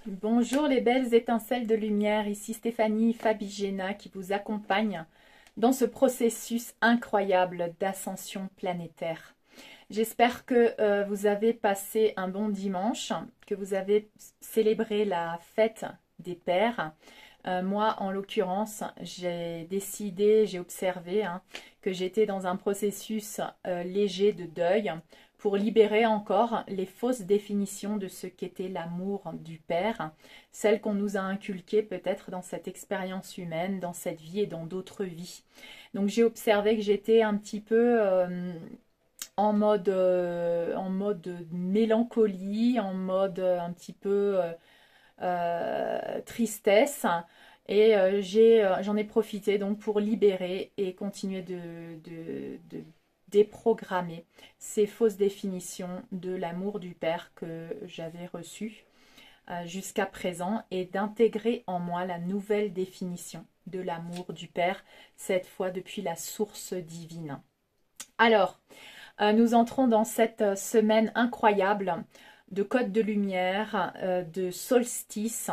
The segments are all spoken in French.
Bonjour les belles étincelles de lumière, ici Stéphanie Fabigena qui vous accompagne dans ce processus incroyable d'ascension planétaire. J'espère que vous avez passé un bon dimanche, que vous avez célébré la fête des pères. Moi, en l'occurrence, j'ai décidé, j'ai observé que j'étais dans un processus léger de deuil pour libérer encore les fausses définitions de ce qu'était l'amour du Père, celles qu'on nous a inculquées peut-être dans cette expérience humaine, dans cette vie et dans d'autres vies. Donc j'ai observé que j'étais un petit peu en mode mélancolie, en mode un petit peu tristesse. Et j'en ai profité donc pour libérer et continuer de déprogrammer ces fausses définitions de l'amour du Père que j'avais reçu jusqu'à présent et d'intégrer en moi la nouvelle définition de l'amour du Père, cette fois depuis la source divine. Alors, nous entrons dans cette semaine incroyable de code de lumière, de solstice.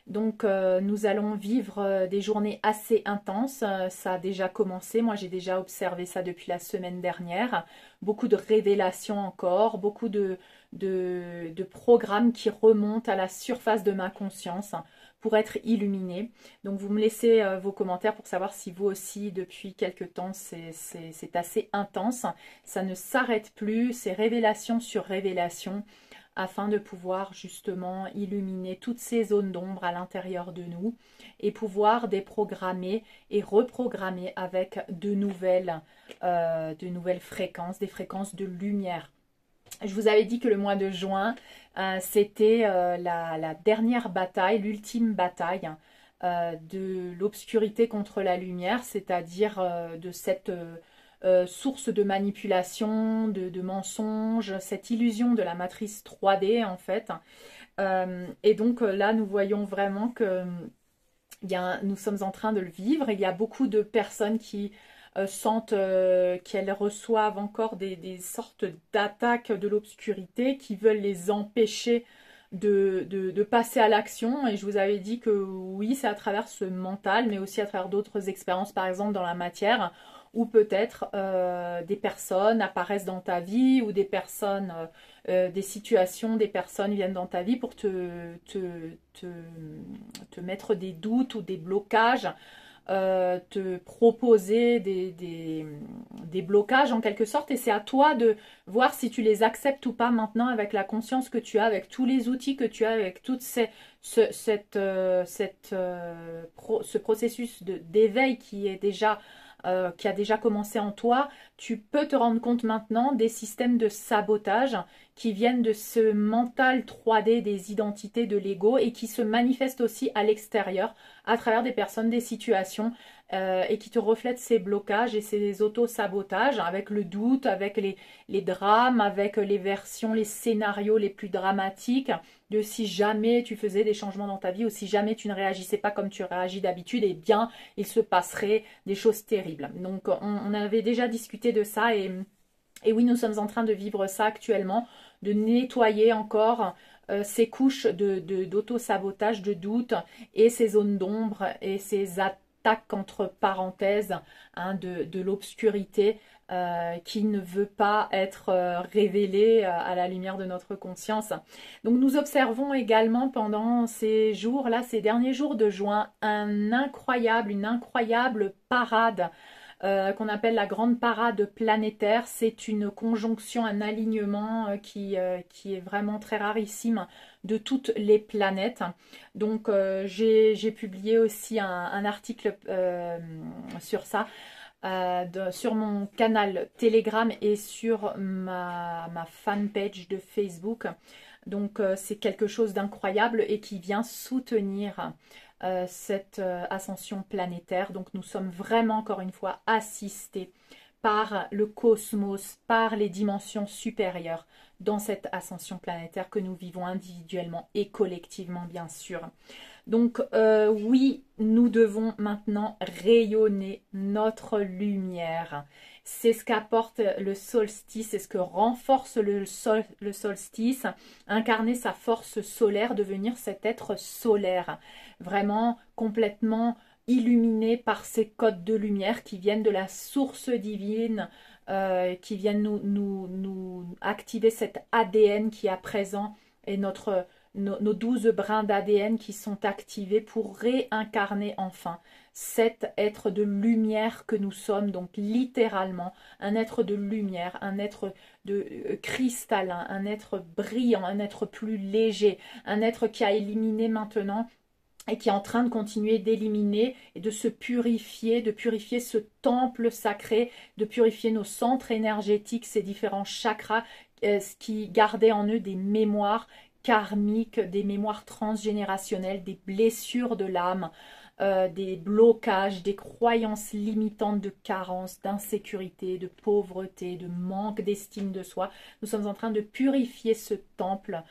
Donc nous allons vivre des journées assez intenses. Ça a déjà commencé, moi j'ai déjà observé ça depuis la semaine dernière. Beaucoup de révélations encore, beaucoup de programmes qui remontent à la surface de ma conscience pour être illuminés. Donc vous me laissez vos commentaires pour savoir si vous aussi depuis quelque temps c'est assez intense. Ça ne s'arrête plus, c'est révélation sur révélation afin de pouvoir justement illuminer toutes ces zones d'ombre à l'intérieur de nous et pouvoir déprogrammer et reprogrammer avec de nouvelles fréquences, des fréquences de lumière. Je vous avais dit que le mois de juin, c'était la dernière bataille, l'ultime bataille de l'obscurité contre la lumière, c'est-à-dire de cette source de manipulation, de mensonges, cette illusion de la matrice 3D en fait. Et donc là, nous voyons vraiment que nous sommes en train de le vivre. Il y a beaucoup de personnes qui sentent qu'elles reçoivent encore des sortes d'attaques de l'obscurité qui veulent les empêcher de passer à l'action. Et je vous avais dit que oui, c'est à travers ce mental, mais aussi à travers d'autres expériences, par exemple dans la matière, ou peut-être des personnes apparaissent dans ta vie, ou des personnes, des situations, des personnes viennent dans ta vie pour te mettre des doutes ou des blocages, te proposer des blocages en quelque sorte, et c'est à toi de voir si tu les acceptes ou pas maintenant avec la conscience que tu as, avec tous les outils que tu as, avec tout ce processus d'éveil qui a déjà commencé en toi. Tu peux te rendre compte maintenant des systèmes de sabotage qui viennent de ce mental 3D des identités de l'ego et qui se manifestent aussi à l'extérieur à travers des personnes, des situations et qui te reflètent ces blocages et ces auto-sabotages avec le doute, avec les drames, avec les versions, les scénarios les plus dramatiques de si jamais tu faisais des changements dans ta vie ou si jamais tu ne réagissais pas comme tu réagis d'habitude, eh bien il se passerait des choses terribles. Donc on avait déjà discuté de ça et oui, nous sommes en train de vivre ça actuellement, de nettoyer encore ces couches d'auto-sabotage, de doute et ces zones d'ombre et ces attaques entre parenthèses de l'obscurité qui ne veut pas être révélée à la lumière de notre conscience. Donc nous observons également pendant ces jours-là, ces derniers jours de juin, une incroyable parade qu'on appelle la grande parade planétaire. C'est une conjonction, un alignement qui est vraiment très rarissime de toutes les planètes. Donc j'ai publié aussi un article sur ça. Sur mon canal Telegram et sur ma fanpage de Facebook. Donc c'est quelque chose d'incroyable et qui vient soutenir cette ascension planétaire. Donc nous sommes vraiment encore une fois assistés par le cosmos, par les dimensions supérieures dans cette ascension planétaire que nous vivons individuellement et collectivement, bien sûr. Donc oui, nous devons maintenant rayonner notre lumière. C'est ce qu'apporte le solstice, c'est ce que renforce le solstice, incarner sa force solaire, devenir cet être solaire, vraiment complètement illuminé par ces codes de lumière qui viennent de la source divine, qui viennent nous activer cet ADN qui est à présent et nos 12 brins d'ADN qui sont activés pour réincarner enfin cet être de lumière que nous sommes, donc littéralement un être de lumière, un être de cristallin, un être brillant, un être plus léger, un être qui a éliminé maintenant et qui est en train de continuer d'éliminer et de se purifier, de purifier ce temple sacré, de purifier nos centres énergétiques, ces différents chakras qui gardaient en eux des mémoires karmiques, des mémoires transgénérationnelles, des blessures de l'âme, des blocages, des croyances limitantes de carence, d'insécurité, de pauvreté, de manque d'estime de soi. Nous sommes en train de purifier ce temple,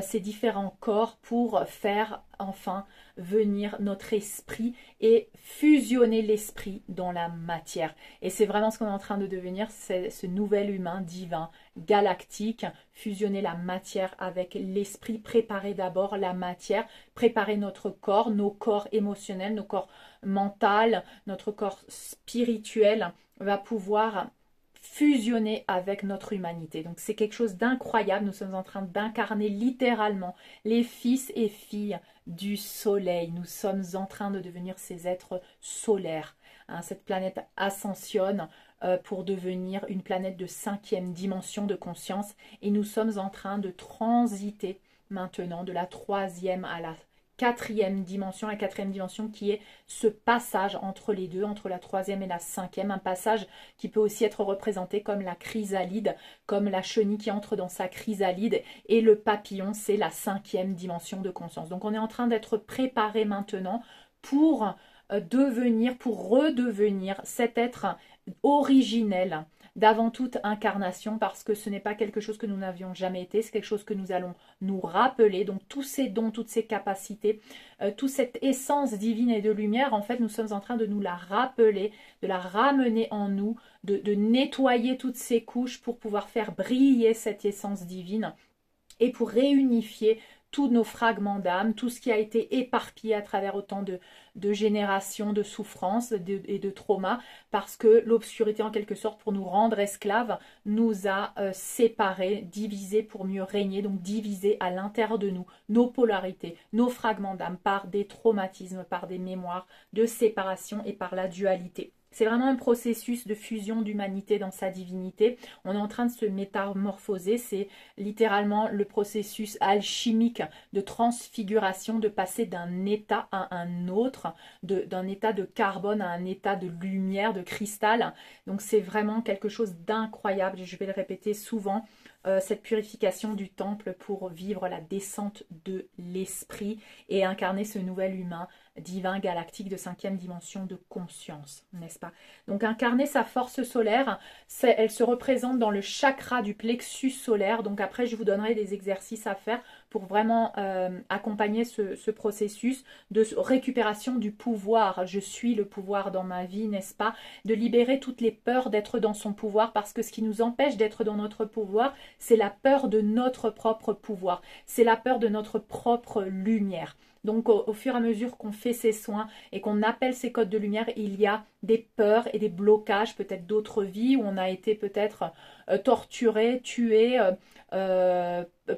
ces différents corps pour faire enfin venir notre esprit et fusionner l'esprit dans la matière. Et c'est vraiment ce qu'on est en train de devenir, c'est ce nouvel humain divin, galactique, fusionner la matière avec l'esprit, préparer d'abord la matière, préparer notre corps, nos corps émotionnels, nos corps mentaux, notre corps spirituel va pouvoir fusionner avec notre humanité. Donc c'est quelque chose d'incroyable. Nous sommes en train d'incarner littéralement les fils et filles du soleil. Nous sommes en train de devenir ces êtres solaires. Hein, cette planète ascensionne pour devenir une planète de 5e dimension de conscience et nous sommes en train de transiter maintenant de la 3e à la 4e dimension, la 4e dimension qui est ce passage entre les deux, entre la 3e et la 5e, un passage qui peut aussi être représenté comme la chrysalide, comme la chenille qui entre dans sa chrysalide, et le papillon, c'est la 5e dimension de conscience. Donc on est en train d'être préparé maintenant pour redevenir cet être originel d'avant toute incarnation, parce que ce n'est pas quelque chose que nous n'avions jamais été, c'est quelque chose que nous allons nous rappeler. Donc tous ces dons, toutes ces capacités, toute cette essence divine et de lumière, en fait nous sommes en train de nous la rappeler, de la ramener en nous, de nettoyer toutes ces couches pour pouvoir faire briller cette essence divine et pour réunifier tous nos fragments d'âme, tout ce qui a été éparpillé à travers autant de générations de souffrances et de traumas, parce que l'obscurité, en quelque sorte, pour nous rendre esclaves, nous a séparés, divisés pour mieux régner, donc divisés à l'intérieur de nous, nos polarités, nos fragments d'âme, par des traumatismes, par des mémoires de séparation et par la dualité. C'est vraiment un processus de fusion d'humanité dans sa divinité. On est en train de se métamorphoser. C'est littéralement le processus alchimique de transfiguration, de passer d'un état à un autre, d'un état de carbone à un état de lumière, de cristal. Donc c'est vraiment quelque chose d'incroyable. Je vais le répéter souvent. Cette purification du temple pour vivre la descente de l'esprit et incarner ce nouvel humain divin galactique de 5e dimension de conscience, n'est-ce pas? Donc incarner sa force solaire, elle se représente dans le chakra du plexus solaire. Donc après je vous donnerai des exercices à faire pour vraiment accompagner ce processus de récupération du pouvoir. Je suis le pouvoir dans ma vie, n'est-ce pas? De libérer toutes les peurs d'être dans son pouvoir, parce que ce qui nous empêche d'être dans notre pouvoir, c'est la peur de notre propre pouvoir, c'est la peur de notre propre lumière. Donc au fur et à mesure qu'on fait ces soins et qu'on appelle ces codes de lumière, il y a des peurs et des blocages, peut-être d'autres vies où on a été peut-être torturé, tué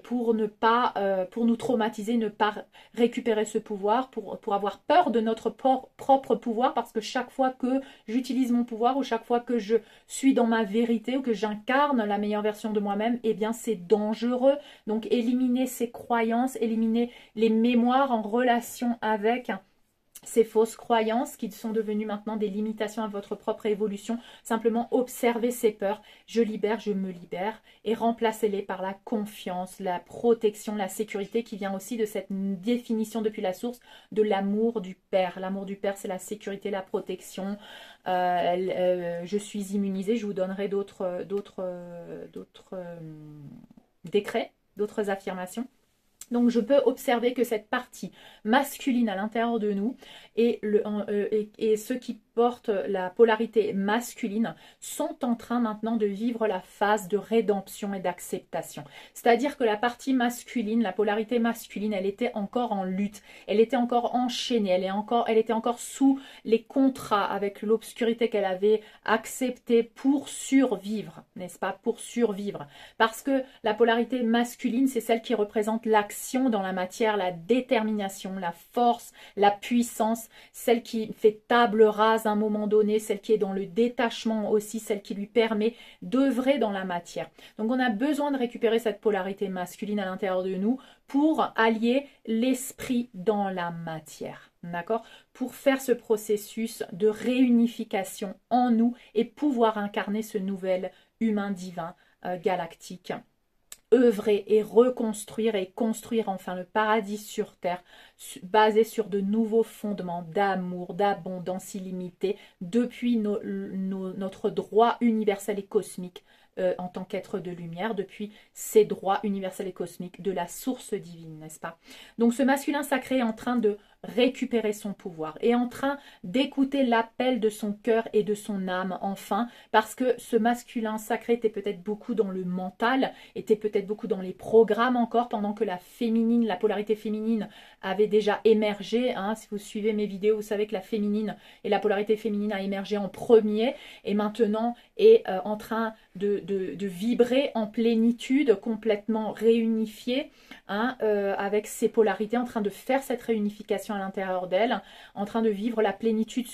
pour nous traumatiser, ne pas récupérer ce pouvoir, pour avoir peur de notre propre pouvoir, parce que chaque fois que j'utilise mon pouvoir ou chaque fois que je suis dans ma vérité ou que j'incarne la meilleure version de moi-même, eh bien c'est dangereux. Donc éliminer ces croyances, éliminer les mémoires en relation avec ces fausses croyances qui sont devenues maintenant des limitations à votre propre évolution. Simplement observez ces peurs. Je libère, je me libère. Et remplacez-les par la confiance, la protection, la sécurité qui vient aussi de cette définition depuis la source de l'amour du Père. L'amour du Père, c'est la sécurité, la protection. Je suis immunisée. Je vous donnerai d'autres décrets, d'autres affirmations. Donc je peux observer que cette partie masculine à l'intérieur de nous et ceux qui portent la polarité masculine sont en train maintenant de vivre la phase de rédemption et d'acceptation. C'est-à-dire que la partie masculine, la polarité masculine, elle était encore en lutte, elle était encore enchaînée, elle était encore sous les contrats avec l'obscurité qu'elle avait acceptée pour survivre, n'est-ce pas? Pour survivre. Parce que la polarité masculine, c'est celle qui représente l'action dans la matière, la détermination, la force, la puissance, celle qui fait table rase à un moment donné, celle qui est dans le détachement aussi, celle qui lui permet d'œuvrer dans la matière. Donc on a besoin de récupérer cette polarité masculine à l'intérieur de nous pour allier l'esprit dans la matière. D'accord? Pour faire ce processus de réunification en nous et pouvoir incarner ce nouvel humain divin galactique. Œuvrer et reconstruire et construire enfin le paradis sur terre basé sur de nouveaux fondements d'amour, d'abondance illimitée depuis notre droit universel et cosmique en tant qu'être de lumière, depuis ces droits universels et cosmiques de la source divine, n'est-ce pas? Donc ce masculin sacré est en train de récupérer son pouvoir, est en train d'écouter l'appel de son cœur et de son âme enfin, parce que ce masculin sacré était peut-être beaucoup dans le mental, était peut-être beaucoup dans les programmes encore, pendant que la féminine, la polarité féminine avait déjà émergé. Hein. Si vous suivez mes vidéos, vous savez que la féminine et la polarité féminine a émergé en premier et maintenant est en train de vibrer en plénitude, complètement réunifiée, hein, avec ses polarités, en train de faire cette réunification à l'intérieur d'elle, en train de vivre la plénitude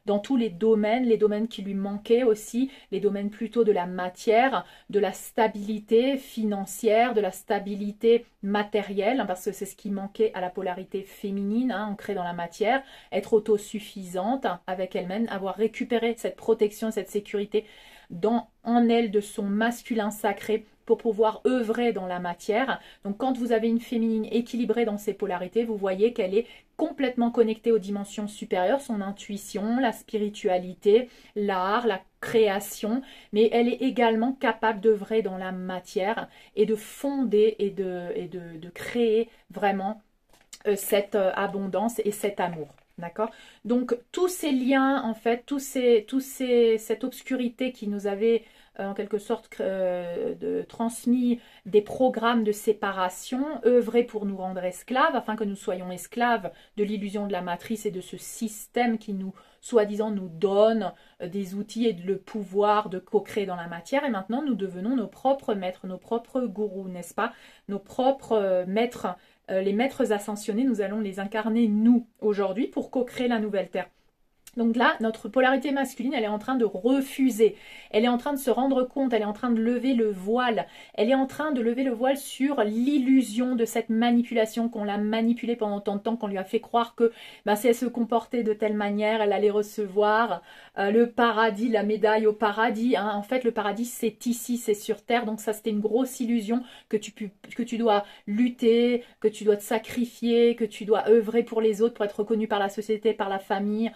dans tous les domaines qui lui manquaient aussi, les domaines plutôt de la matière, de la stabilité financière, de la stabilité matérielle, hein, parce que c'est ce qui manquait à la polarité féminine, hein, ancrée dans la matière, être autosuffisante avec elle-même, avoir récupéré cette protection, cette sécurité en elle de son masculin sacré pour pouvoir œuvrer dans la matière. Donc quand vous avez une féminine équilibrée dans ses polarités, vous voyez qu'elle est complètement connectée aux dimensions supérieures, son intuition, la spiritualité, l'art, la création, mais elle est également capable d'œuvrer dans la matière et de fonder et de créer vraiment cette abondance et cet amour. D'accord? Donc tous ces liens, en fait, cette obscurité qui nous avait en quelque sorte transmis des programmes de séparation, œuvrés pour nous rendre esclaves, afin que nous soyons esclaves de l'illusion de la matrice et de ce système qui nous, soi-disant, nous donne des outils et le pouvoir de co-créer dans la matière. Et maintenant, nous devenons nos propres maîtres, nos propres gourous, n'est-ce pas? Nos propres maîtres. Les maîtres ascensionnés, nous allons les incarner nous aujourd'hui pour co-créer la nouvelle terre. Donc là, notre polarité masculine, elle est en train de refuser, elle est en train de se rendre compte, elle est en train de lever le voile, elle est en train de lever le voile sur l'illusion de cette manipulation, qu'on l'a manipulée pendant tant de temps, qu'on lui a fait croire que si elle se comportait de telle manière, elle allait recevoir le paradis, la médaille au paradis. Hein. En fait, le paradis, c'est ici, c'est sur terre, donc ça, c'était une grosse illusion que tu dois lutter, que tu dois te sacrifier, que tu dois œuvrer pour les autres, pour être reconnu par la société, par la famille,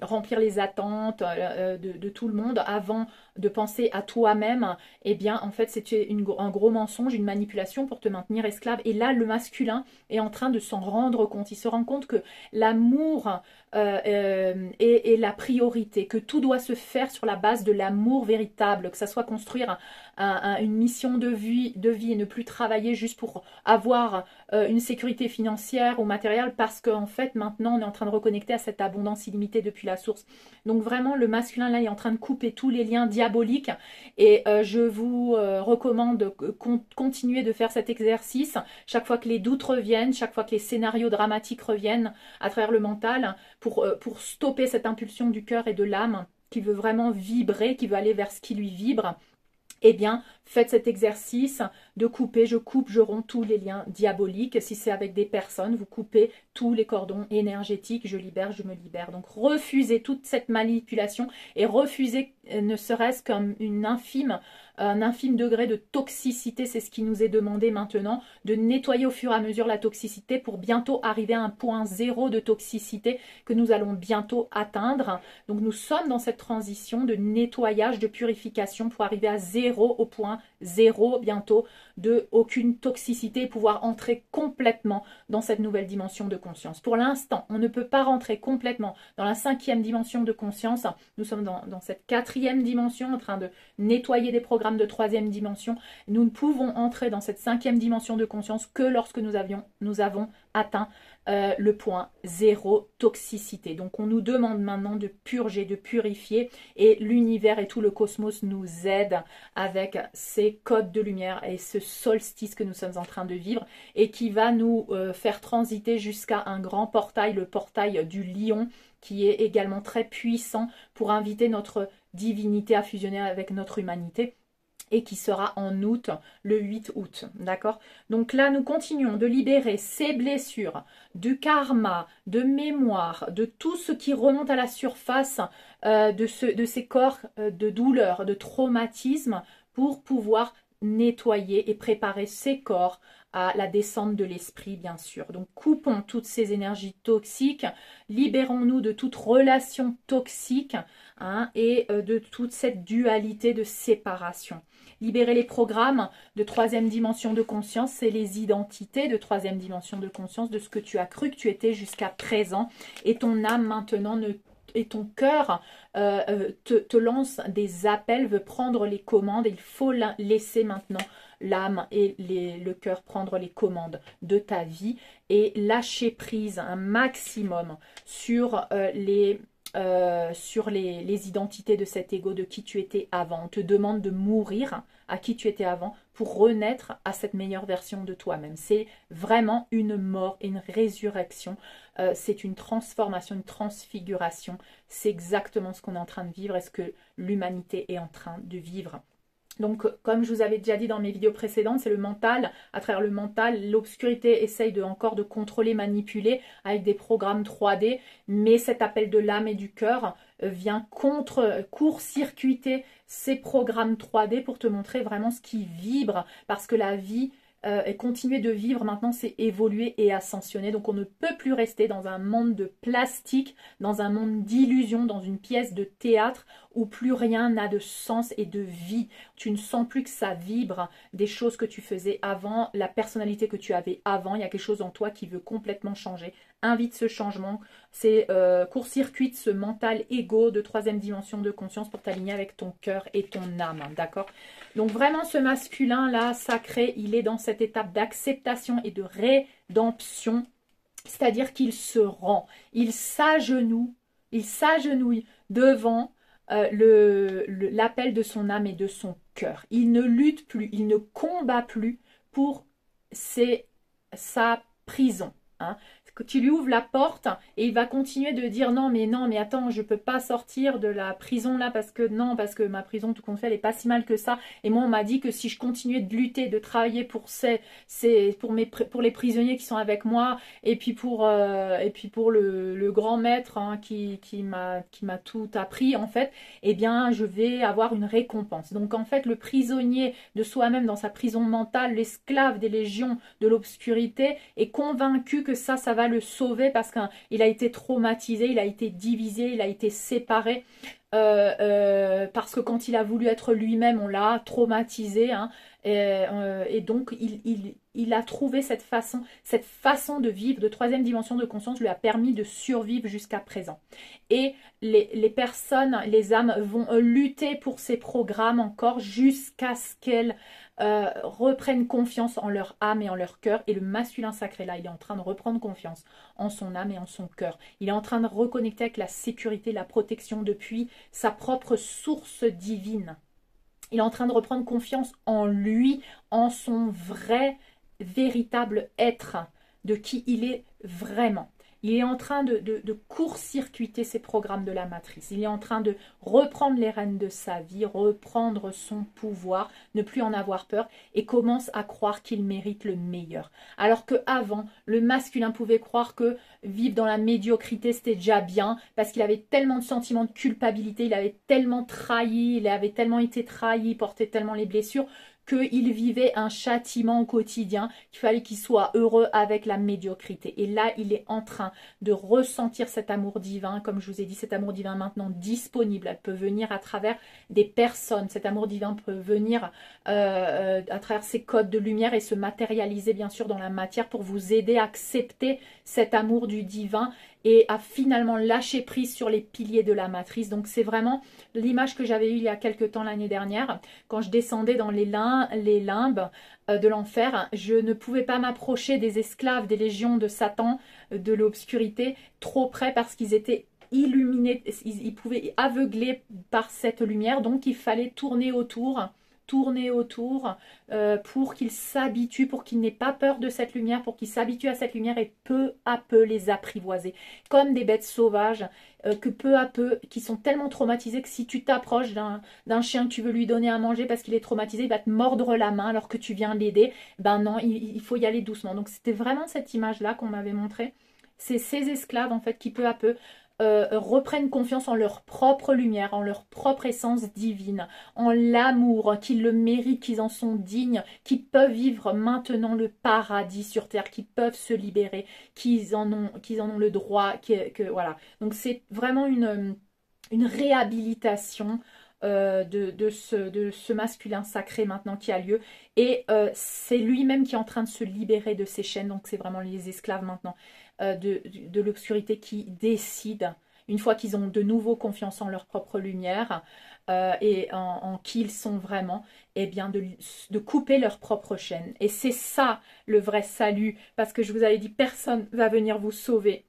remplir les attentes de tout le monde avant de penser à toi-même. Eh bien, en fait, c'est un gros mensonge, une manipulation pour te maintenir esclave. Et là, le masculin est en train de s'en rendre compte. Il se rend compte que l'amour est la priorité, que tout doit se faire sur la base de l'amour véritable, que ça soit construire une mission de vie et ne plus travailler juste pour avoir une sécurité financière ou matérielle, parce qu'en fait, maintenant, on est en train de reconnecter à cette abondance illimitée depuis la source. Donc vraiment, le masculin, là, est en train de couper tous les liens diaboliques et je vous recommande de continuer de faire cet exercice chaque fois que les doutes reviennent, chaque fois que les scénarios dramatiques reviennent à travers le mental, pour stopper cette impulsion du cœur et de l'âme qui veut vraiment vibrer, qui veut aller vers ce qui lui vibre. Eh bien, faites cet exercice de couper, je coupe, je romps tous les liens diaboliques. Si c'est avec des personnes, vous coupez tous les cordons énergétiques, je libère, je me libère. Donc refusez toute cette manipulation et refusez ne serait-ce comme un infime degré de toxicité. C'est ce qui nous est demandé maintenant, de nettoyer au fur et à mesure la toxicité pour bientôt arriver à un point zéro de toxicité que nous allons bientôt atteindre. Donc nous sommes dans cette transition de nettoyage, de purification pour arriver à zéro, au point zéro bientôt, de aucune toxicité et pouvoir entrer complètement dans cette nouvelle dimension de conscience. Pour l'instant, on ne peut pas rentrer complètement dans la 5e dimension de conscience. Nous sommes dans cette 4e dimension en train de nettoyer des programmes de 3e dimension. Nous ne pouvons entrer dans cette 5e dimension de conscience que lorsque nous avons atteint le point zéro toxicité. Donc on nous demande maintenant de purger, de purifier et l'univers et tout le cosmos nous aide avec ces codes de lumière et ce solstice que nous sommes en train de vivre et qui va nous faire transiter jusqu'à un grand portail, le portail du lion, qui est également très puissant pour inviter notre divinité à fusionner avec notre humanité, et qui sera en août, le 8 août, d'accord? Donc là, nous continuons de libérer ces blessures, du karma, de mémoire, de tout ce qui remonte à la surface de ces corps de douleur, de traumatisme, pour pouvoir nettoyer et préparer ces corps à la descente de l'esprit, bien sûr. Donc coupons toutes ces énergies toxiques, libérons-nous de toute relation toxique et de toute cette dualité de séparation. Libérer les programmes de 3e dimension de conscience et les identités de 3e dimension de conscience de ce que tu as cru que tu étais jusqu'à présent, et ton âme maintenant et ton cœur te lance des appels, veut prendre les commandes. Il faut laisser maintenant l'âme et le cœur prendre les commandes de ta vie et lâcher prise un maximum sur les identités de cet ego, de qui tu étais avant. On te demande de mourir à qui tu étais avant pour renaître à cette meilleure version de toi-même. C'est vraiment une mort et une résurrection. C'est une transformation, une transfiguration. C'est exactement ce qu'on est en train de vivre et ce que l'humanité est en train de vivre. Donc, comme je vous avais déjà dit dans mes vidéos précédentes, c'est le mental. À travers le mental, l'obscurité essaye encore de contrôler, manipuler avec des programmes 3D. Mais cet appel de l'âme et du cœur vient court-circuiter ces programmes 3D pour te montrer vraiment ce qui vibre. Parce que la vie et continuer de vivre maintenant, c'est évoluer et ascensionner. Donc on ne peut plus rester dans un monde de plastique, dans un monde d'illusion, dans une pièce de théâtre où plus rien n'a de sens et de vie. Tu ne sens plus que ça vibre des choses que tu faisais avant, la personnalité que tu avais avant. Il y a quelque chose en toi qui veut complètement changer. Invite ce changement, c'est court-circuite ce mental égo de 3e dimension de conscience pour t'aligner avec ton cœur et ton âme, d'accord? Donc vraiment ce masculin là, sacré, il est dans cette étape d'acceptation et de rédemption, c'est-à-dire qu'il se rend, il s'agenouille devant l'appel de son âme et de son cœur. Il ne lutte plus, il ne combat plus pour sa prison. Que tu lui ouvres la porte et il va continuer de dire non mais attends, je peux pas sortir de la prison là parce que ma prison tout compte fait elle est pas si mal que ça, et moi on m'a dit que si je continuais de lutter, de travailler pour pour les prisonniers qui sont avec moi et puis pour le grand maître qui m'a tout appris en fait, eh bien je vais avoir une récompense. Donc en fait le prisonnier de soi-même dans sa prison mentale, l'esclave des légions de l'obscurité est convaincu que ça va le sauver parce qu'il a été traumatisé, il a été divisé, il a été séparé parce que quand il a voulu être lui-même, on l'a traumatisé et donc il a trouvé cette façon de vivre de 3e dimension de conscience lui a permis de survivre jusqu'à présent. Et les personnes, les âmes vont lutter pour ces programmes encore jusqu'à ce qu'elles reprennent confiance en leur âme et en leur cœur. Et le masculin sacré là, il est en train de reprendre confiance en son âme et en son cœur. Il est en train de reconnecter avec la sécurité, la protection depuis sa propre source divine. Il est en train de reprendre confiance en lui, en son vrai, véritable être, de qui il est vraiment. Il est en train de court-circuiter ses programmes de la matrice. Il est en train de reprendre les rênes de sa vie, reprendre son pouvoir, ne plus en avoir peur et commence à croire qu'il mérite le meilleur. Alors qu'avant, le masculin pouvait croire que vivre dans la médiocrité, c'était déjà bien parce qu'il avait tellement de sentiments de culpabilité, il avait tellement trahi, il avait tellement été trahi, portait tellement les blessures qu'il vivait un châtiment au quotidien, qu'il fallait qu'il soit heureux avec la médiocrité. Et là, il est en train de ressentir cet amour divin, comme je vous ai dit, cet amour divin maintenant disponible. Elle peut venir à travers des personnes, cet amour divin peut venir à travers ces codes de lumière et se matérialiser bien sûr dans la matière pour vous aider à accepter cet amour du divin et à finalement lâcher prise sur les piliers de la matrice. Donc c'est vraiment l'image que j'avais eue il y a quelques temps l'année dernière, quand je descendais dans les limbes de l'enfer. Je ne pouvais pas m'approcher des esclaves des légions de Satan, de l'obscurité, trop près parce qu'ils étaient illuminés, ils pouvaient aveugler par cette lumière, donc il fallait tourner autour pour qu'ils s'habituent, pour qu'ils n'aient pas peur de cette lumière, pour qu'ils s'habituent à cette lumière et peu à peu les apprivoiser. Comme des bêtes sauvages que peu à peu, qui sont tellement traumatisées que si tu t'approches d'un chien que tu veux lui donner à manger parce qu'il est traumatisé, il va te mordre la main alors que tu viens l'aider. Ben non, il faut y aller doucement. Donc c'était vraiment cette image-là qu'on m'avait montrée. C'est ces esclaves en fait qui peu à peu reprennent confiance en leur propre lumière, en leur propre essence divine, en l'amour, qu'ils le méritent, qu'ils en sont dignes, qu'ils peuvent vivre maintenant le paradis sur terre, qu'ils peuvent se libérer, qu'ils en ont le droit, voilà. Donc c'est vraiment une réhabilitation de ce masculin sacré maintenant qui a lieu et c'est lui-même qui est en train de se libérer de ses chaînes. Donc c'est vraiment les esclaves maintenant de l'obscurité qui décident, une fois qu'ils ont de nouveau confiance en leur propre lumière et en qui ils sont vraiment, eh bien de couper leur propre chaîne. Et c'est ça le vrai salut, parce que je vous avais dit, personne ne va venir vous sauver.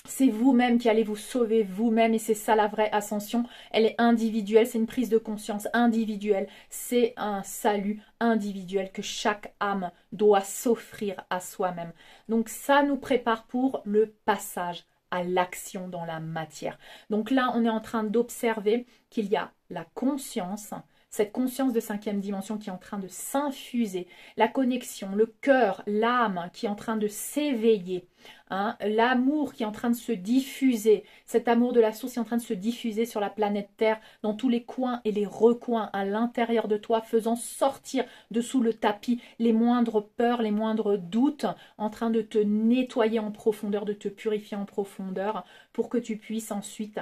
C'est vous-même qui allez vous sauver vous-même et c'est ça la vraie ascension. Elle est individuelle, c'est une prise de conscience individuelle. C'est un salut individuel que chaque âme doit s'offrir à soi-même. Donc ça nous prépare pour le passage à l'action dans la matière. Donc là, on est en train d'observer qu'il y a la conscience, cette conscience de cinquième dimension qui est en train de s'infuser, la connexion, le cœur, l'âme qui est en train de s'éveiller, hein, l'amour qui est en train de se diffuser, cet amour de la source est en train de se diffuser sur la planète Terre, dans tous les coins et les recoins à l'intérieur de toi, faisant sortir de sous le tapis les moindres peurs, les moindres doutes, en train de te nettoyer en profondeur, de te purifier en profondeur, pour que tu puisses ensuite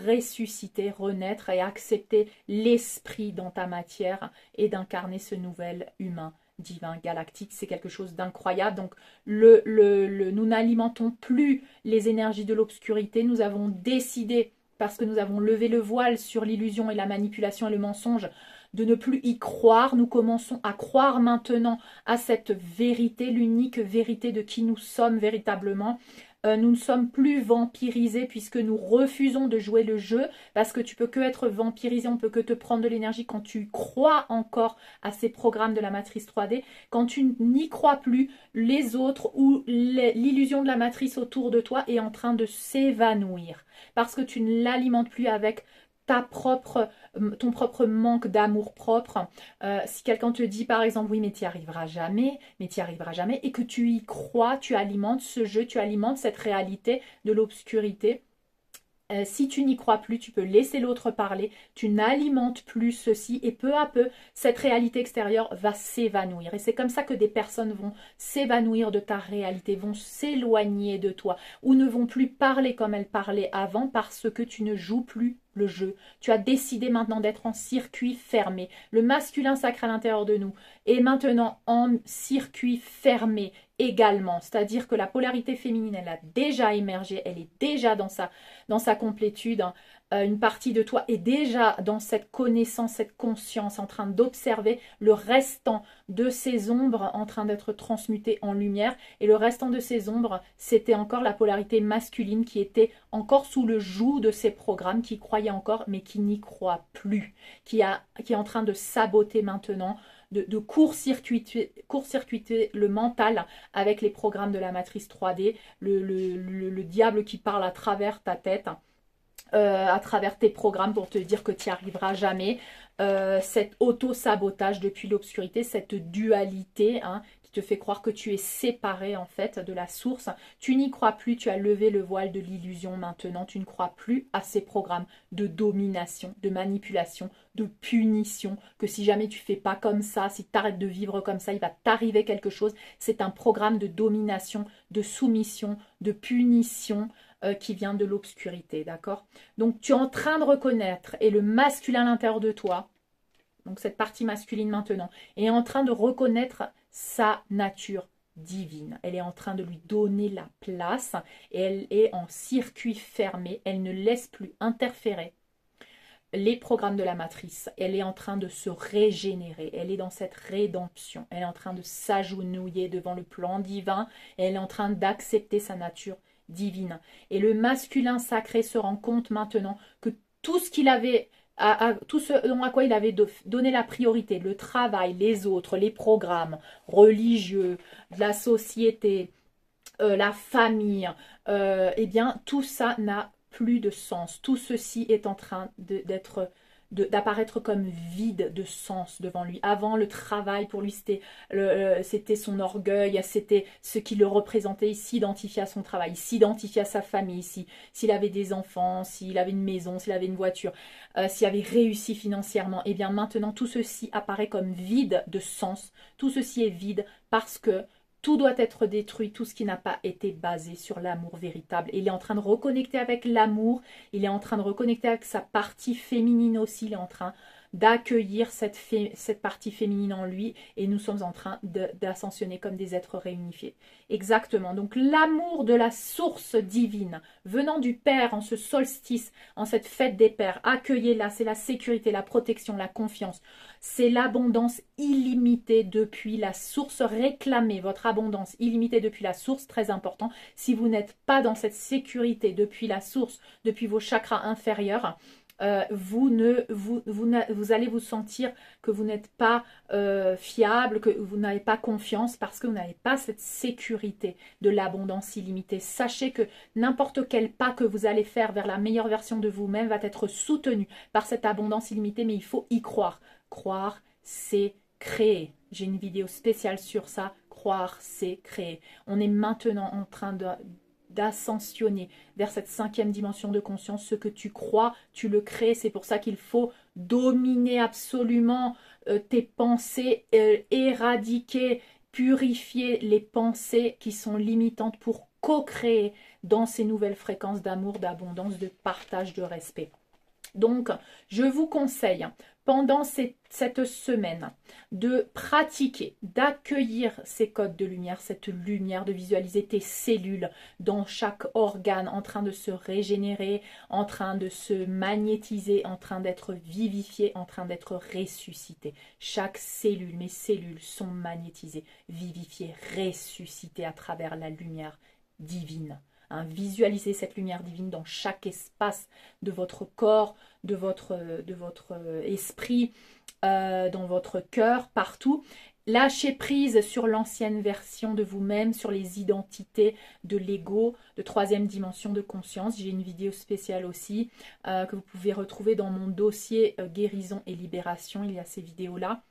ressusciter, renaître et accepter l'esprit dans ta matière et d'incarner ce nouvel humain divin galactique. C'est quelque chose d'incroyable. Donc nous n'alimentons plus les énergies de l'obscurité. Nous avons décidé, parce que nous avons levé le voile sur l'illusion et la manipulation et le mensonge, de ne plus y croire. Nous commençons à croire maintenant à cette vérité, l'unique vérité de qui nous sommes véritablement. Nous ne sommes plus vampirisés puisque nous refusons de jouer le jeu, parce que tu peux que être vampirisé, on peut que te prendre de l'énergie quand tu crois encore à ces programmes de la matrice 3D. Quand tu n'y crois plus, les autres ou l'illusion de la matrice autour de toi est en train de s'évanouir parce que tu ne l'alimentes plus avec ton propre manque d'amour propre. Si quelqu'un te dit par exemple oui mais tu n'y arriveras jamais, et que tu y crois, tu alimentes ce jeu, tu alimentes cette réalité de l'obscurité. Si tu n'y crois plus, tu peux laisser l'autre parler, tu n'alimentes plus ceci et peu à peu, cette réalité extérieure va s'évanouir. Et c'est comme ça que des personnes vont s'évanouir de ta réalité, vont s'éloigner de toi ou ne vont plus parler comme elles parlaient avant parce que tu ne joues plus le jeu. Tu as décidé maintenant d'être en circuit fermé. Le masculin sacré à l'intérieur de nous est maintenant en circuit fermé également. C'est-à-dire que la polarité féminine, elle a déjà émergé, elle est déjà dans sa complétude. Une partie de toi est déjà dans cette connaissance, cette conscience, en train d'observer le restant de ces ombres en train d'être transmutées en lumière. Et le restant de ces ombres, c'était encore la polarité masculine qui était encore sous le joug de ces programmes, qui croyait encore, mais qui n'y croit plus, qui est en train de saboter maintenant de court-circuiter le mental avec les programmes de la matrice 3D, le diable qui parle à travers ta tête, à travers tes programmes pour te dire que tu n'y arriveras jamais, cet auto-sabotage depuis l'obscurité, cette dualité hein, qui te fait croire que tu es séparé en fait de la source. Tu n'y crois plus, tu as levé le voile de l'illusion maintenant, tu ne crois plus à ces programmes de domination, de manipulation, de punition, que si jamais tu fais pas comme ça, si tu arrêtes de vivre comme ça, il va t'arriver quelque chose. C'est un programme de domination, de soumission, de punition, qui vient de l'obscurité, d'accord? Donc tu es en train de reconnaître, et le masculin à l'intérieur de toi, donc cette partie masculine maintenant, est en train de reconnaître sa nature divine. Elle est en train de lui donner la place, et elle est en circuit fermé, elle ne laisse plus interférer les programmes de la matrice. Elle est en train de se régénérer, elle est dans cette rédemption, elle est en train de s'agenouiller devant le plan divin, et elle est en train d'accepter sa nature divine. Et le masculin sacré se rend compte maintenant que tout ce qu'il avait, tout ce à quoi il avait donné la priorité, le travail, les autres, les programmes religieux, de la société, la famille, eh bien tout ça n'a plus de sens. Tout ceci est en train d'apparaître comme vide de sens devant lui. Avant, le travail pour lui, c'était son orgueil, c'était ce qui le représentait. Il s'identifiait à son travail, il s'identifiait à sa famille, s'il avait des enfants, s'il avait une maison, s'il avait une voiture, s'il avait réussi financièrement. Et bien maintenant, tout ceci apparaît comme vide de sens. Tout ceci est vide parce que tout doit être détruit, tout ce qui n'a pas été basé sur l'amour véritable. Il est en train de reconnecter avec l'amour, il est en train de reconnecter avec sa partie féminine aussi, il est en train d'accueillir cette partie féminine en lui, et nous sommes en train d'ascensionner comme des êtres réunifiés. Exactement. Donc l'amour de la source divine, venant du Père en ce solstice, en cette fête des Pères, accueillez-la, c'est la sécurité, la protection, la confiance. C'est l'abondance illimitée depuis la source. Réclamez votre abondance illimitée depuis la source, très important. Si vous n'êtes pas dans cette sécurité depuis la source, depuis vos chakras inférieurs, vous allez vous sentir que vous n'êtes pas fiable, que vous n'avez pas confiance parce que vous n'avez pas cette sécurité de l'abondance illimitée. Sachez que n'importe quel pas que vous allez faire vers la meilleure version de vous-même va être soutenu par cette abondance illimitée, mais il faut y croire. Croire, c'est créer. J'ai une vidéo spéciale sur ça. Croire, c'est créer. On est maintenant en train d'ascensionner vers cette 5e dimension de conscience. Ce que tu crois, tu le crées. C'est pour ça qu'il faut dominer absolument tes pensées, éradiquer, purifier les pensées qui sont limitantes pour co-créer dans ces nouvelles fréquences d'amour, d'abondance, de partage, de respect. Donc, je vous conseille pendant cette semaine de pratiquer, d'accueillir ces codes de lumière, cette lumière, de visualiser tes cellules dans chaque organe en train de se régénérer, en train de se magnétiser, en train d'être vivifié, en train d'être ressuscité. Chaque cellule, mes cellules sont magnétisées, vivifiées, ressuscitées à travers la lumière divine. Hein, visualisez cette lumière divine dans chaque espace de votre corps, de votre esprit, dans votre cœur, partout. Lâchez prise sur l'ancienne version de vous-même, sur les identités de l'ego, de 3e dimension de conscience. J'ai une vidéo spéciale aussi que vous pouvez retrouver dans mon dossier guérison et libération. Il y a ces vidéos-là.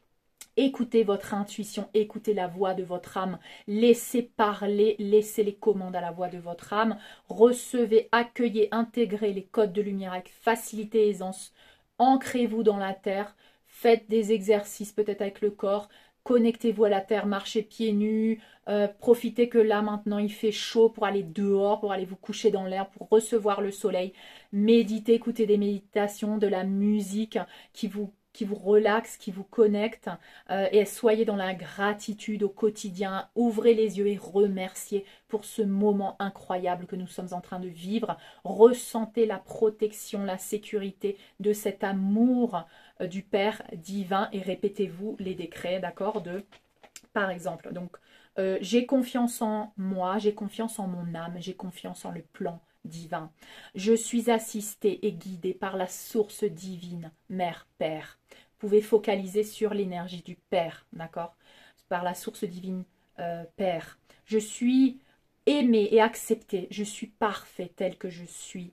Écoutez votre intuition, écoutez la voix de votre âme, laissez parler, laissez les commandes à la voix de votre âme, recevez, accueillez, intégrez les codes de lumière avec facilité et aisance, ancrez-vous dans la terre, faites des exercices peut-être avec le corps, connectez-vous à la terre, marchez pieds nus, profitez que là maintenant il fait chaud pour aller dehors, pour aller vous coucher dans l'air, pour recevoir le soleil, méditez, écoutez des méditations, de la musique qui vous relaxe, qui vous connecte, et soyez dans la gratitude au quotidien. Ouvrez les yeux et remerciez pour ce moment incroyable que nous sommes en train de vivre. Ressentez la protection, la sécurité de cet amour du Père divin et répétez-vous les décrets, d'accord, par exemple, donc j'ai confiance en moi, j'ai confiance en mon âme, j'ai confiance en le plan divin. Je suis assistée et guidée par la source divine, Mère, Père. pouvez focaliser sur l'énergie du Père, d'accord? Par la source divine Père. Je suis aimé et accepté. Je suis parfait tel que je suis.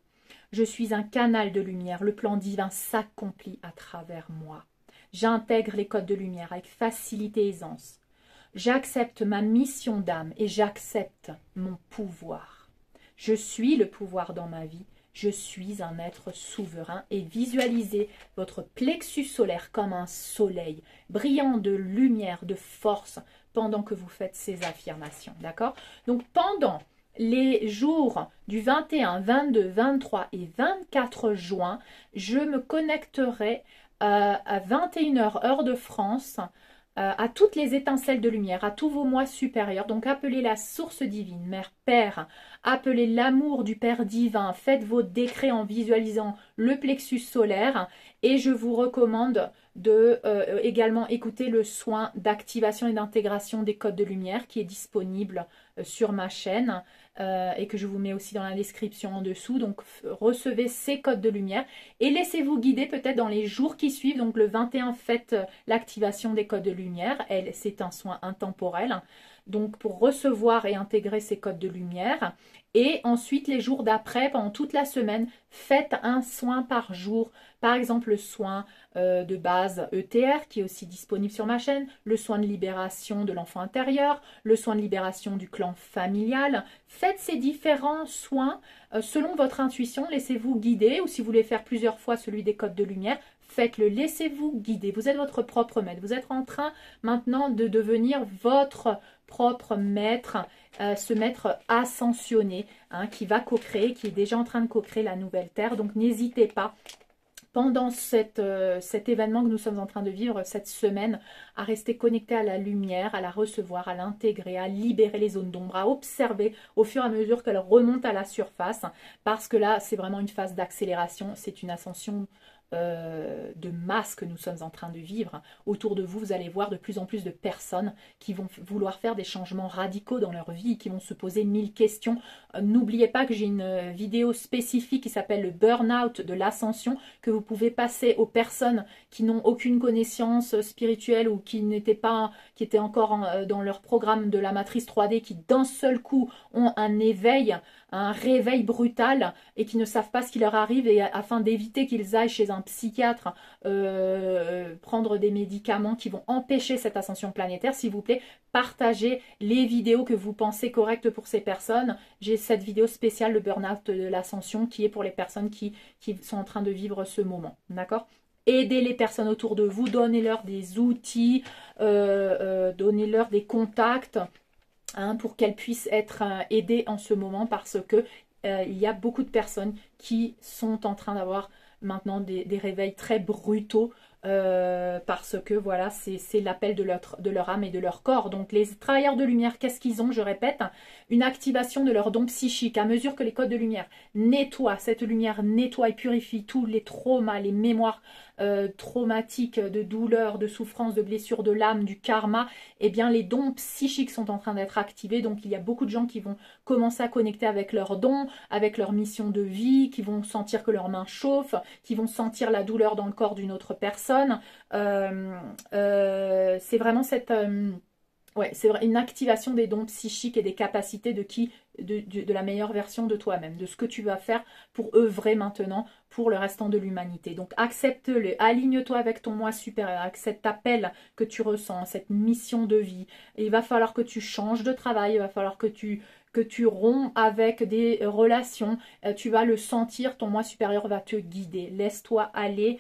Je suis un canal de lumière. Le plan divin s'accomplit à travers moi. J'intègre les codes de lumière avec facilité et aisance. J'accepte ma mission d'âme et j'accepte mon pouvoir. Je suis le pouvoir dans ma vie. Je suis un être souverain et visualisez votre plexus solaire comme un soleil brillant de lumière, de force pendant que vous faites ces affirmations. D'accord? Donc pendant les jours du 21, 22, 23 et 24 juin, je me connecterai à 21h heure de France à toutes les étincelles de lumière, à tous vos moi supérieurs. Donc appelez la source divine, Mère, Père, appelez l'amour du Père divin, faites vos décrets en visualisant le plexus solaire et je vous recommande de également écouter le soin d'activation et d'intégration des codes de lumière qui est disponible sur ma chaîne et que je vous mets aussi dans la description en dessous. Donc recevez ces codes de lumière et laissez-vous guider peut-être dans les jours qui suivent. Donc le 21, faites l'activation des codes de lumière. C'est un soin intemporel. Donc pour recevoir et intégrer ces codes de lumière. Et ensuite, les jours d'après, pendant toute la semaine, faites un soin par jour. Par exemple, le soin de base ETR, qui est aussi disponible sur ma chaîne, le soin de libération de l'enfant intérieur, le soin de libération du clan familial. Faites ces différents soins selon votre intuition. Laissez-vous guider, ou si vous voulez faire plusieurs fois celui des codes de lumière, faites-le. Laissez-vous guider. Vous êtes votre propre maître. Vous êtes en train maintenant de devenir votre propre maître, ce maître ascensionné qui va co-créer, qui est déjà en train de co-créer la nouvelle Terre. Donc n'hésitez pas, pendant cet événement que nous sommes en train de vivre cette semaine, à rester connecté à la lumière, à la recevoir, à l'intégrer, à libérer les zones d'ombre, à observer au fur et à mesure qu'elle remonte à la surface, parce que là, c'est vraiment une phase d'accélération, c'est une ascension de masse que nous sommes en train de vivre. Autour de vous, vous allez voir de plus en plus de personnes qui vont vouloir faire des changements radicaux dans leur vie, qui vont se poser 1000 questions. N'oubliez pas que j'ai une vidéo spécifique qui s'appelle le burn-out de l'ascension, que vous pouvez passer aux personnes qui n'ont aucune connaissance spirituelle ou qui n'étaient pas, qui étaient encore dans leur programme de la matrice 3D, qui d'un seul coup ont un éveil, un réveil brutal et qui ne savent pas ce qui leur arrive, et afin d'éviter qu'ils aillent chez un psychiatre prendre des médicaments qui vont empêcher cette ascension planétaire, s'il vous plaît, partagez les vidéos que vous pensez correctes pour ces personnes. J'ai cette vidéo spéciale, le burn-out de l'ascension, qui est pour les personnes qui sont en train de vivre ce moment, d'accord? Aidez les personnes autour de vous, donnez-leur des outils, donnez-leur des contacts, pour qu'elles puissent être aidées en ce moment, parce que il y a beaucoup de personnes qui sont en train d'avoir maintenant des réveils très brutaux, parce que voilà, c'est l'appel de leur âme et de leur corps. Donc les travailleurs de lumière, qu'est-ce qu'ils ont? Je répète, une activation de leur don psychique. À mesure que les codes de lumière nettoient, cette lumière nettoie et purifie tous les traumas, les mémoires traumatiques, de douleurs, de souffrances, de blessures de l'âme, du karma, eh bien les dons psychiques sont en train d'être activés. Donc il y a beaucoup de gens qui vont commencer à connecter avec leurs dons, avec leur mission de vie, qui vont sentir que leurs mains chauffent, qui vont sentir la douleur dans le corps d'une autre personne. C'est vraiment cette... ouais, c'est une activation des dons psychiques et des capacités de la meilleure version de toi-même, de ce que tu vas faire pour œuvrer maintenant pour le restant de l'humanité. Donc accepte-le, aligne-toi avec ton moi supérieur, avec cet appel que tu ressens, cette mission de vie. Et il va falloir que tu changes de travail, il va falloir que tu romps avec des relations, tu vas le sentir, ton moi supérieur va te guider. Laisse-toi aller.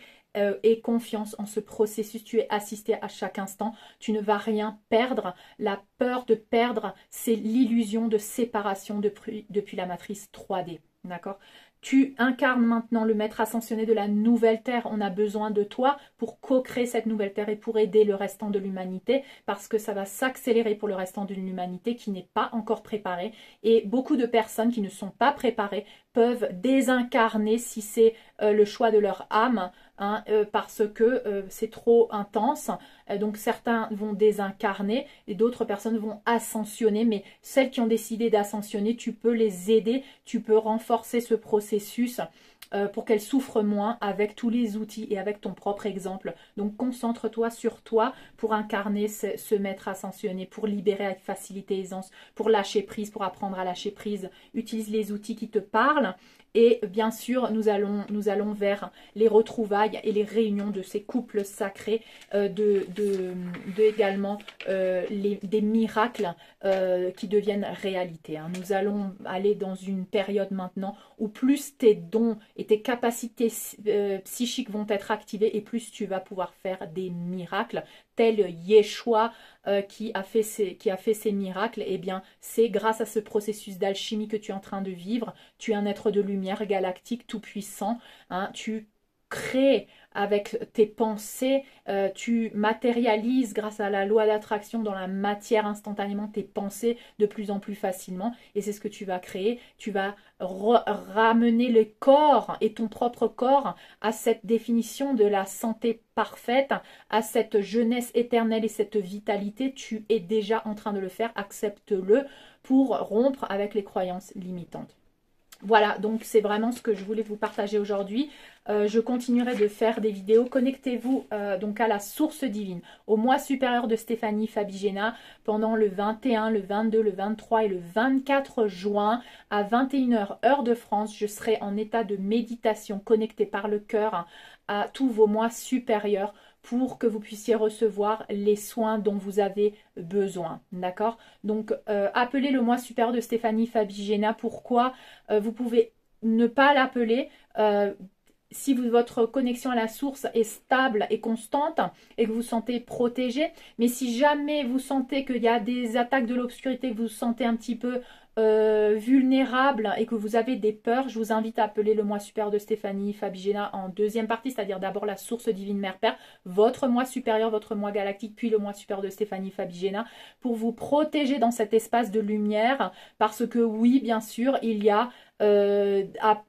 Et confiance en ce processus, tu es assisté à chaque instant, tu ne vas rien perdre. La peur de perdre, c'est l'illusion de séparation depuis la matrice 3D, d'accord? Tu incarnes maintenant le maître ascensionné de la nouvelle terre. On a besoin de toi pour co-créer cette nouvelle terre et pour aider le restant de l'humanité, parce que ça va s'accélérer pour le restant de l'humanité qui n'est pas encore préparée. Et beaucoup de personnes qui ne sont pas préparées peuvent désincarner, si c'est le choix de leur âme, hein, parce que c'est trop intense. Donc certains vont désincarner et d'autres personnes vont ascensionner. Mais celles qui ont décidé d'ascensionner, tu peux les aider, tu peux renforcer ce processus pour qu'elles souffrent moins avec tous les outils et avec ton propre exemple. Donc concentre-toi sur toi pour incarner ce maître ascensionné, pour libérer avec facilité et aisance, pour lâcher prise, pour apprendre à lâcher prise. Utilise les outils qui te parlent. Et bien sûr, nous allons vers les retrouvailles et les réunions de ces couples sacrés, également des miracles qui deviennent réalité. Hein. Nous allons aller dans une période maintenant où plus tes dons et tes capacités psychiques vont être activées et plus tu vas pouvoir faire des miracles, tel Yeshua qui a fait ces miracles. Eh bien, c'est grâce à ce processus d'alchimie que tu es en train de vivre. Tu es un être de lumière galactique tout puissant. Hein, tu crées avec tes pensées, tu matérialises grâce à la loi d'attraction dans la matière instantanément tes pensées de plus en plus facilement et c'est ce que tu vas créer. Tu vas ramener le corps et ton propre corps à cette définition de la santé parfaite, à cette jeunesse éternelle et cette vitalité. Tu es déjà en train de le faire, accepte-le pour rompre avec les croyances limitantes. Voilà, donc c'est vraiment ce que je voulais vous partager aujourd'hui. Je continuerai de faire des vidéos. Connectez-vous donc à la source divine, au mois supérieur de Stéphanie Fabigena pendant le 21, le 22, le 23 et le 24 juin à 21h heure de France. Je serai en état de méditation connectée par le cœur à tous vos mois supérieurs pour que vous puissiez recevoir les soins dont vous avez besoin. D'accord? Donc, appelez le mois supérieur de Stéphanie Fabigena. Pourquoi? Vous pouvez ne pas l'appeler si votre connexion à la source est stable et constante et que vous vous sentez protégé. Mais si jamais vous sentez qu'il y a des attaques de l'obscurité, que vous vous sentez un petit peu vulnérable et que vous avez des peurs, je vous invite à appeler le mois supérieur de Stéphanie Fabigena en deuxième partie, c'est-à-dire d'abord la source divine Mère Père, votre mois supérieur, votre mois galactique, puis le mois supérieur de Stéphanie Fabigena, pour vous protéger dans cet espace de lumière, parce que oui, bien sûr, il y a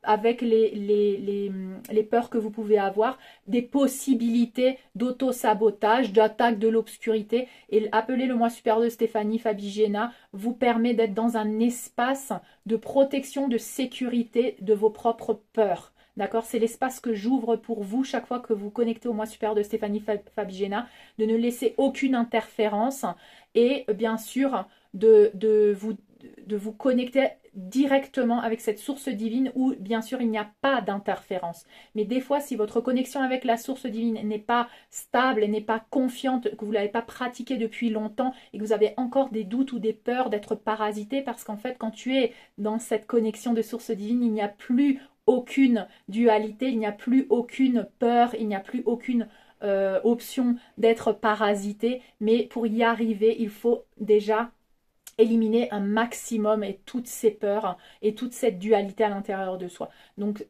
avec les peurs que vous pouvez avoir, des possibilités d'auto-sabotage, d'attaque de l'obscurité. Et appeler le mois supérieur de Stéphanie Fabigena vous permet d'être dans un espace de protection, de sécurité de vos propres peurs. D'accord? C'est l'espace que j'ouvre pour vous chaque fois que vous connectez au mois supérieur de Stéphanie Fabigena, de ne laisser aucune interférence et bien sûr de vous connecter directement avec cette source divine où bien sûr il n'y a pas d'interférence. Mais des fois, si votre connexion avec la source divine n'est pas stable, n'est pas confiante, que vous ne l'avez pas pratiquée depuis longtemps et que vous avez encore des doutes ou des peurs d'être parasité, parce qu'en fait quand tu es dans cette connexion de source divine, il n'y a plus aucune dualité, il n'y a plus aucune peur, il n'y a plus aucune option d'être parasité. Mais pour y arriver, il faut déjà éliminer un maximum et toutes ces peurs et toute cette dualité à l'intérieur de soi. Donc,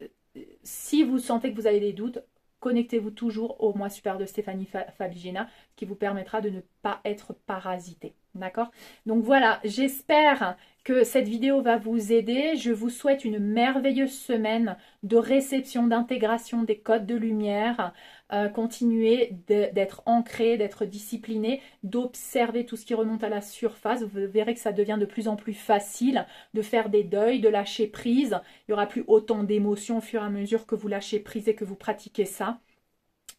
si vous sentez que vous avez des doutes, connectez-vous toujours au mois supérieur de Stéphanie Fabigena, qui vous permettra de ne pas être parasité. D'accord? Donc voilà, j'espère que cette vidéo va vous aider. Je vous souhaite une merveilleuse semaine de réception, d'intégration des codes de lumière. Continuez d'être ancré, d'être discipliné, d'observer tout ce qui remonte à la surface. Vous verrez que ça devient de plus en plus facile de faire des deuils, de lâcher prise. Il n'y aura plus autant d'émotions au fur et à mesure que vous lâchez prise et que vous pratiquez ça.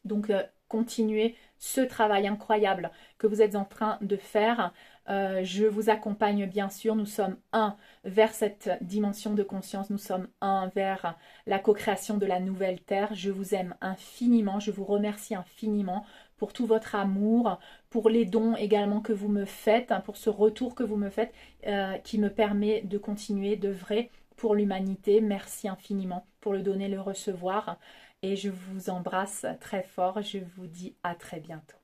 Donc, continuez ce travail incroyable que vous êtes en train de faire. Je vous accompagne bien sûr. Nous sommes un vers cette dimension de conscience. Nous sommes un vers la co-création de la nouvelle terre. Je vous aime infiniment. Je vous remercie infiniment pour tout votre amour, pour les dons également que vous me faites, pour ce retour que vous me faites qui me permet de continuer d'œuvrer pour l'humanité. Merci infiniment pour le donner, le recevoir. Et je vous embrasse très fort. Je vous dis à très bientôt.